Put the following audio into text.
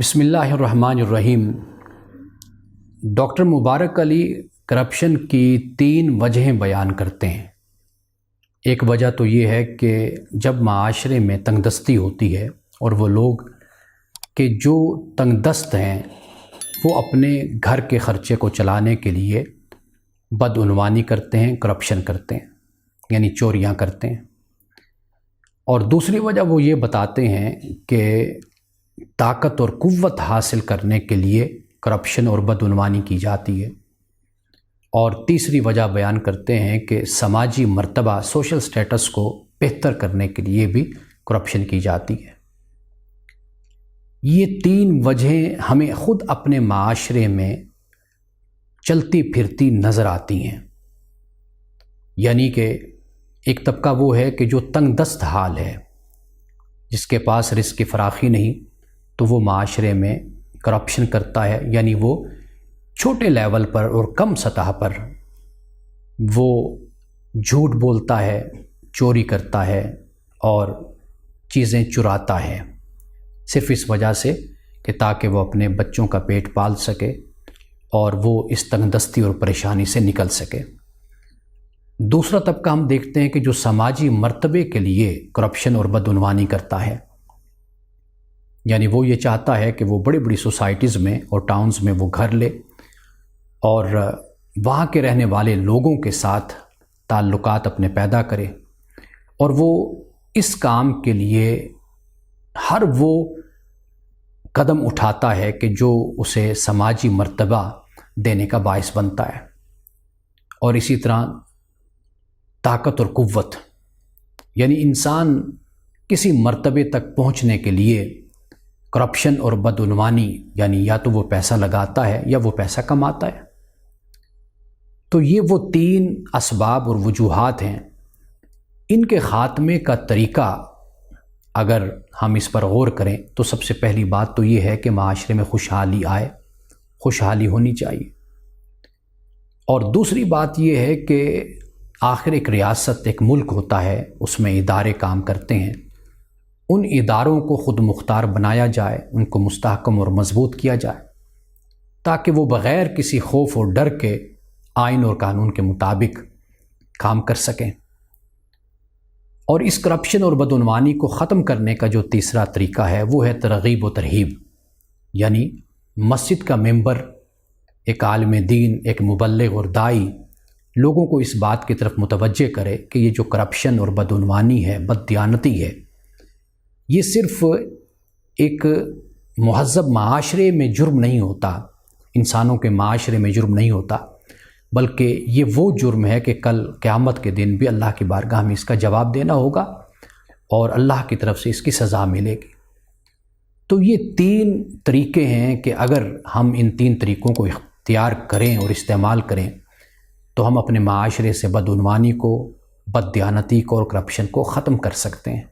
बिस्मिल्लाहिर्रहमानिर्रहीम। डॉक्टर मुबारक अली करप्शन की 3 वजहें बयान करते हैं। एक वजह तो ये है कि जब माशरे में तंगदस्ती होती है और वो लोग कि जो तंगदस्त हैं वो अपने घर के ख़र्चे को चलाने के लिए बदउनवानी करते हैं, करप्शन करते हैं, यानी चोरियां करते हैं। और दूसरी वजह वो ये बताते हैं कि ताकत और क़ुव्वत हासिल करने के लिए करप्शन और बदउनवानी की जाती है। और तीसरी वजह बयान करते हैं कि समाजी मर्तबा, सोशल स्टेटस को बेहतर करने के लिए भी करप्शन की जाती है। ये 3 वजहें हमें ख़ुद अपने माशरे में चलती फिरती नज़र आती हैं। यानी कि एक तबका वो है कि जो तंगदस्त हाल है, जिसके पास रिस्क की फराखी नहीं, तो वो माशरे में करप्शन करता है। यानी वो छोटे लेवल पर और कम सतह पर वो झूठ बोलता है, चोरी करता है और चीज़ें चुराता है, सिर्फ इस वजह से कि ताकि वो अपने बच्चों का पेट पाल सके और वो इस तंगदस्ती और परेशानी से निकल सके। दूसरा तबका हम देखते हैं कि जो समाजी मर्तबे के लिए करप्शन और बदउनवानी करता है। यानी वो ये चाहता है कि वो बड़ी बड़ी सोसाइटीज़ में और टाउन्स में वो घर ले और वहाँ के रहने वाले लोगों के साथ ताल्लुकात अपने पैदा करे, और वो इस काम के लिए हर वो कदम उठाता है कि जो उसे समाजी मर्तबा देने का बायस बनता है। और इसी तरह ताकत और क़ुव्वत, यानी इंसान किसी मर्तबे तक पहुँचने के लिए करप्शन और बदउनवानी, यानी या तो वो पैसा लगाता है या वो पैसा कमाता है। तो ये वो 3 असबाब और वजूहात हैं। इनके ख़ात्मे का तरीक़ा अगर हम इस पर गौर करें तो सबसे पहली बात तो ये है कि माशरे में खुशहाली आए, खुशहाली होनी चाहिए। और दूसरी बात ये है कि आखिर एक रियासत, एक मुल्क होता है, उसमें इदारे काम करते हैं। उन इदारों को ख़ुद मुख्तार बनाया जाए, उनको मुस्तहकम और मजबूत किया जाए, ताकि वो बग़ैर किसी खौफ और डर के आइन और कानून के मुताबिक काम कर सकें। और इस करप्शन और बदउनवानी को ख़त्म करने का जो तीसरा तरीका है वो है तरग़ीब व तरहीब। यानी मस्जिद का मेंबर, एक आलिम दीन, एक मुबल्लिग और दाई लोगों को इस बात की तरफ मुतवज्जे करे कि ये जो करप्शन और बदउनवानी है, बददियानती है, ये सिर्फ़ एक मुहज़्ज़ब माशरे में जुर्म नहीं होता, इंसानों के माशरे में जुर्म नहीं होता, बल्कि ये वो जुर्म है कि कल क़यामत के दिन भी अल्लाह की बारगाह में इसका जवाब देना होगा और अल्लाह की तरफ से इसकी सज़ा मिलेगी। तो ये 3 तरीक़े हैं कि अगर हम इन 3 तरीक़ों को इख्तियार करें और इस्तेमाल करें तो हम अपने माशरे से बदउनवानी को, बददियानती को और करप्शन को ख़त्म कर सकते हैं।